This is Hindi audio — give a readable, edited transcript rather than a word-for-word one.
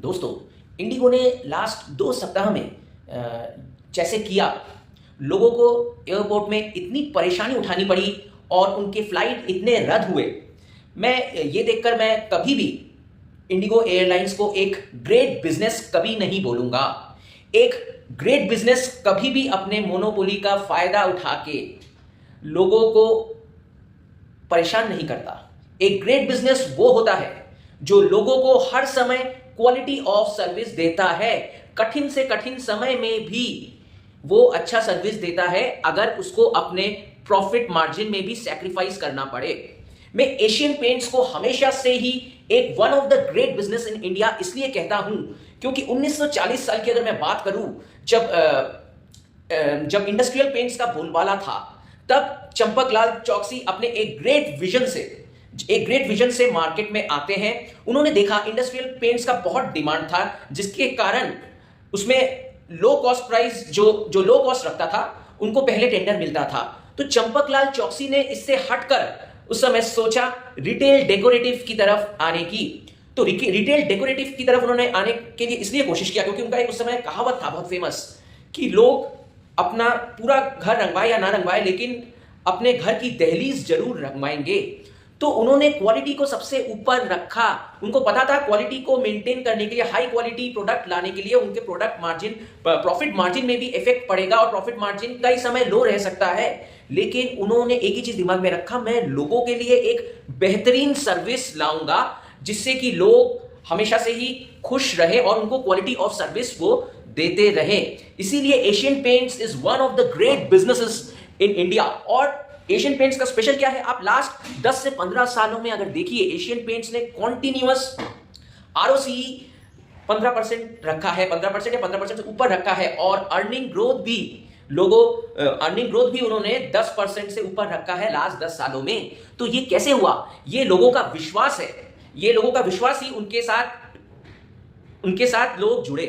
दोस्तों, इंडिगो ने लास्ट 2 सप्ताह में जैसे किया, लोगों को एयरपोर्ट में इतनी परेशानी उठानी पड़ी और उनके फ्लाइट इतने रद्द हुए। मैं ये देखकर मैं कभी भी इंडिगो एयरलाइंस को एक ग्रेट बिजनेस कभी नहीं बोलूँगा। एक ग्रेट बिजनेस कभी भी अपने मोनोपोली का फ़ायदा उठा के लोगों को परेशान नहीं करता। एक ग्रेट बिजनेस वो होता है जो लोगों को हर समय क्वालिटी ऑफ सर्विस देता है। कठिन से कठिन समय में भी वो अच्छा सर्विस देता है, अगर उसको अपने प्रॉफिट मार्जिन में भी सैक्रिफाइस करना पड़े। मैं एशियन पेंट्स को हमेशा से ही एक one of the great business in India इसलिए कहता हूं क्योंकि 1940 साल की अगर मैं बात करूं, जब इंडस्ट्रियल पेंट्स का बोलबाला था, तब चंपकलाल चौकसी अपने एक ग्रेट विजन से मार्केट में आते हैं। उन्होंने देखा इंडस्ट्रियल पेंट्स का बहुत डिमांड था, जिसके कारण उसमें लो कॉस्ट प्राइस जो लो कॉस्ट रखता था उनको पहले टेंडर मिलता था। तो चंपकलाल चौकसी ने इससे हटकर उस समय सोचा रिटेल डेकोरेटिव की तरफ आने की। तो रिटेल डेकोरेटिव की तरफ उन्होंने आने के लिए इसलिए कोशिश किया क्योंकि उनका एक उस समय कहावत था बहुत फेमस कि लोग अपना पूरा घर रंगवाए या ना रंगवाए, लेकिन अपने घर की दहलीज जरूर रंगवाएंगे। तो उन्होंने क्वालिटी को सबसे ऊपर रखा। उनको पता था क्वालिटी को मेंटेन करने के लिए, हाई क्वालिटी प्रोडक्ट लाने के लिए उनके प्रोडक्ट मार्जिन, प्रॉफिट मार्जिन में भी इफेक्ट पड़ेगा और प्रॉफिट मार्जिन कई समय लो रह सकता है। लेकिन उन्होंने एक ही चीज दिमाग में रखा, मैं लोगों के लिए एक बेहतरीन सर्विस लाऊंगा जिससे कि लोग हमेशा से ही खुश रहे और उनको क्वालिटी ऑफ सर्विस वो देते रहे। इसीलिए Asian paints is one of the great businesses in India. और एशियन पेंट्स का स्पेशल क्या है, आप लास्ट 10 से 15 सालों में अगर देखिए, एशियन पेंट्स ने कॉन्टिन्यूअस आरओसीई 15% रखा है, 15% या 15% से ऊपर रखा है, और अर्निंग ग्रोथ भी उन्होंने 10% से ऊपर रखा है लास्ट 10 सालों में। तो ये कैसे हुआ? ये लोगों का विश्वास है। ये लोगों का विश्वास ही उनके साथ लोग जुड़े।